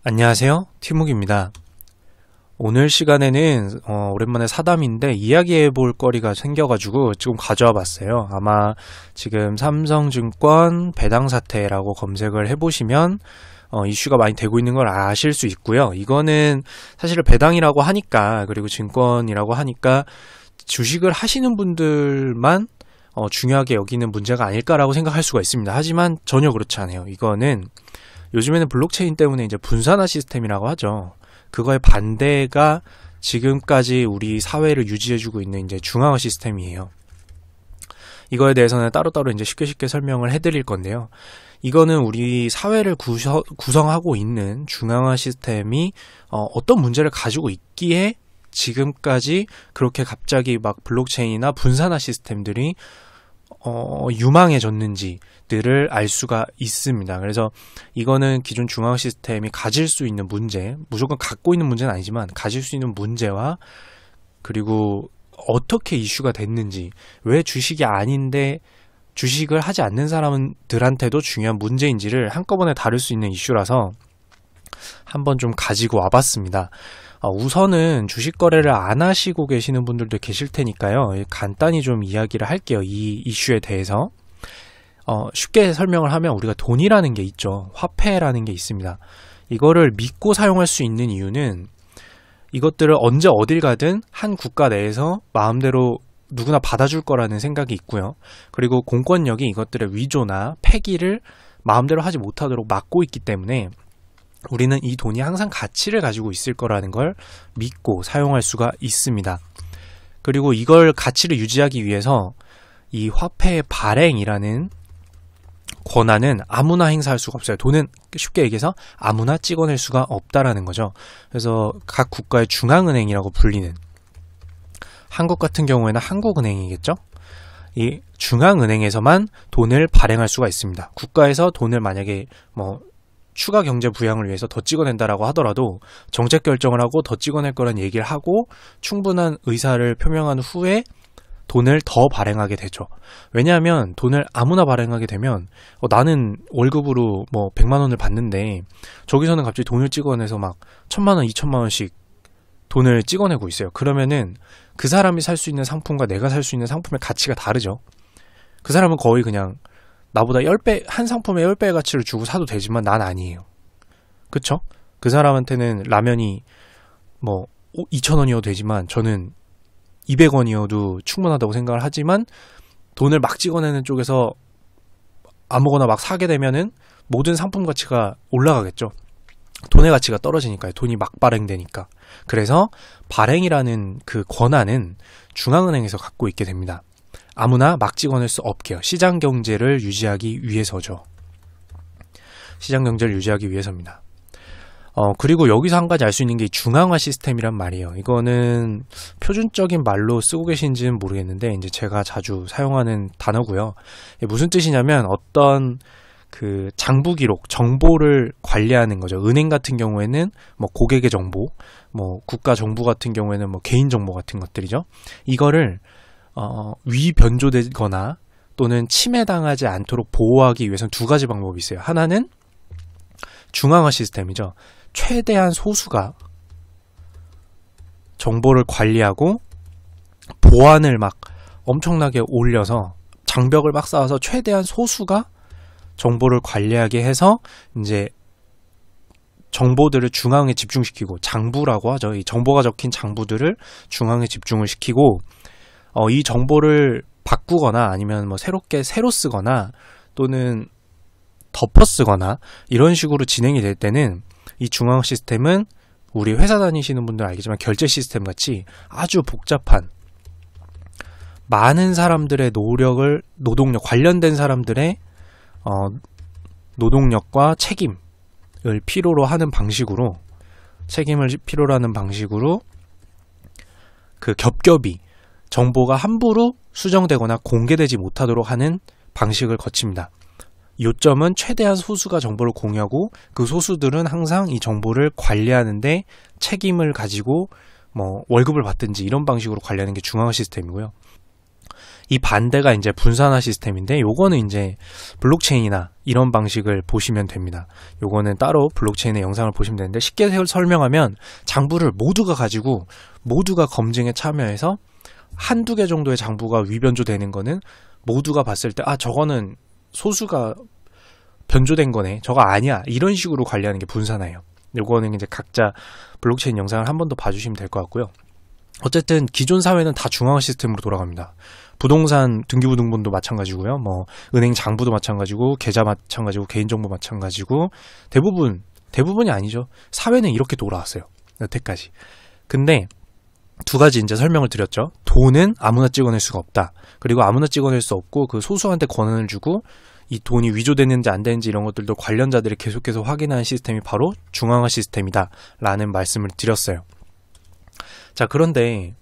안녕하세요, 티묵입니다. 오늘 시간에는 오랜만에 사담인데 이야기해 볼 거리가 생겨가지고 지금 가져와 봤어요. 아마 지금 삼성증권 배당 사태라고 검색을 해보시면 이슈가 많이 되고 있는 걸 아실 수 있고요. 이거는 사실 배당이라고 하니까, 그리고 증권이라고 하니까 주식을 하시는 분들만 중요하게 여기는 문제가 아닐까라고 생각할 수가 있습니다. 하지만 전혀 그렇지 않아요. 이거는 요즘에는 블록체인 때문에 이제 분산화 시스템이라고 하죠. 그거의 반대가 지금까지 우리 사회를 유지해주고 있는 이제 중앙화 시스템이에요. 이거에 대해서는 따로따로 이제 쉽게 설명을 해드릴 건데요. 이거는 우리 사회를 구성하고 있는 중앙화 시스템이 어떤 문제를 가지고 있기에 지금까지 그렇게 갑자기 막 블록체인이나 분산화 시스템들이 유망해졌는지들을 알 수가 있습니다. 그래서 이거는 기존 중앙 시스템이 가질 수 있는 문제, 무조건 갖고 있는 문제는 아니지만 가질 수 있는 문제와 그리고 어떻게 이슈가 됐는지, 왜 주식이 아닌데 주식을 하지 않는 사람들한테도 중요한 문제인지를 한꺼번에 다룰 수 있는 이슈라서 한번 좀 가지고 와봤습니다. 우선은 주식 거래를 안 하시고 계시는 분들도 계실 테니까요. 간단히 좀 이야기를 할게요. 이 이슈에 대해서. 쉽게 설명을 하면 우리가 돈이라는 게 있죠. 화폐라는 게 있습니다. 이거를 믿고 사용할 수 있는 이유는 이것들을 언제 어딜 가든 한 국가 내에서 마음대로 누구나 받아줄 거라는 생각이 있고요. 그리고 공권력이 이것들의 위조나 폐기를 마음대로 하지 못하도록 막고 있기 때문에 우리는 이 돈이 항상 가치를 가지고 있을 거라는 걸 믿고 사용할 수가 있습니다. 그리고 이걸 가치를 유지하기 위해서 이 화폐의 발행이라는 권한은 아무나 행사할 수가 없어요. 돈은 쉽게 얘기해서 아무나 찍어낼 수가 없다라는 거죠. 그래서 각 국가의 중앙은행이라고 불리는, 한국 같은 경우에는 한국은행이겠죠? 이 중앙은행에서만 돈을 발행할 수가 있습니다. 국가에서 돈을 만약에 추가 경제 부양을 위해서 더 찍어낸다라고 하더라도 정책 결정을 하고 더 찍어낼 거란 얘기를 하고 충분한 의사를 표명한 후에 돈을 더 발행하게 되죠. 왜냐하면 돈을 아무나 발행하게 되면 나는 월급으로 100만 원을 받는데 저기서는 갑자기 돈을 찍어내서 막 1000만 원, 2000만 원씩 돈을 찍어내고 있어요. 그러면은 그 사람이 살 수 있는 상품과 내가 살 수 있는 상품의 가치가 다르죠. 그 사람은 거의 그냥 나보다 10배, 한 상품에 10배의 가치를 주고 사도 되지만 난 아니에요. 그쵸? 그 사람한테는 라면이 2,000원이어도 되지만 저는 200원이어도 충분하다고 생각을 하지만 돈을 막 찍어내는 쪽에서 아무거나 막 사게 되면은 모든 상품 가치가 올라가겠죠. 돈의 가치가 떨어지니까요. 돈이 막 발행되니까. 그래서 발행이라는 그 권한은 중앙은행에서 갖고 있게 됩니다. 아무나 막 찍어낼 수 없게요. 시장 경제를 유지하기 위해서죠. 시장 경제를 유지하기 위해서입니다. 그리고 여기서 한 가지 알 수 있는 게 중앙화 시스템이란 말이에요. 이거는 표준적인 말로 쓰고 계신지는 모르겠는데 이제 제가 자주 사용하는 단어고요. 무슨 뜻이냐면 어떤 그 장부 기록, 정보를 관리하는 거죠. 은행 같은 경우에는 고객의 정보, 국가 정부 같은 경우에는 개인 정보 같은 것들이죠. 이거를 위변조되거나 또는 침해당하지 않도록 보호하기 위해서는 두 가지 방법이 있어요. 하나는 중앙화 시스템이죠. 최대한 소수가 정보를 관리하고 보안을 막 엄청나게 올려서 장벽을 막 쌓아서 최대한 소수가 정보를 관리하게 해서 이제 정보들을 중앙에 집중시키고, 장부라고 하죠. 이 정보가 적힌 장부들을 중앙에 집중을 시키고 이 정보를 바꾸거나 아니면 새로 쓰거나 또는 덮어 쓰거나 이런 식으로 진행이 될 때는 이 중앙 시스템은 우리 회사 다니시는 분들 알겠지만 결제 시스템 같이 아주 복잡한, 많은 사람들의 노동력, 관련된 사람들의 노동력과 책임을 필요로 하는 방식으로, 그 겹겹이 정보가 함부로 수정되거나 공개되지 못하도록 하는 방식을 거칩니다. 요점은 최대한 소수가 정보를 공유하고 그 소수들은 항상 이 정보를 관리하는데 책임을 가지고 월급을 받든지 이런 방식으로 관리하는 게 중앙화 시스템이고요. 이 반대가 이제 분산화 시스템인데 요거는 이제 블록체인이나 이런 방식을 보시면 됩니다. 요거는 따로 블록체인의 영상을 보시면 되는데 쉽게 설명하면 장부를 모두가 가지고 모두가 검증에 참여해서 한두 개 정도의 장부가 위변조되는 거는 모두가 봤을 때 저거는 소수가 변조된 거네, 저거 아니야, 이런 식으로 관리하는 게 분산화예요. 요거는 이제 각자 블록체인 영상을 한 번 더 봐주시면 될 것 같고요. 어쨌든 기존 사회는 다 중앙화 시스템으로 돌아갑니다. 부동산 등기부등본도 마찬가지고요. 뭐 은행 장부도 마찬가지고, 계좌 마찬가지고, 개인정보 마찬가지고, 대부분이 아니죠. 사회는 이렇게 돌아왔어요, 여태까지. 근데 두 가지 이제 설명을 드렸죠. 돈은 아무나 찍어낼 수가 없다. 그리고 아무나 찍어낼 수 없고 그 소수한테 권한을 주고 이 돈이 위조되는지 안 되는지 이런 것들도 관련자들이 계속해서 확인하는 시스템이 바로 중앙화 시스템이다 라는 말씀을 드렸어요. 자, 그런데